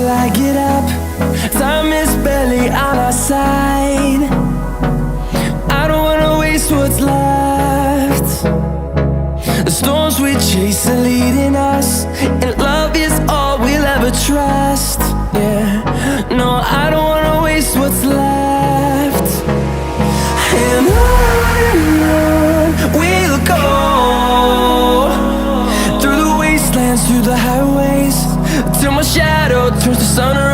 till I get up. Time is barely on our side. I don't wanna waste what's left. The storms we chase are leading us, and love is all we'll ever trust. Yeah, no, I don't wanna waste what's left. And on we'll go, through the wastelands, through the highways, till my shadow turns to sun rays.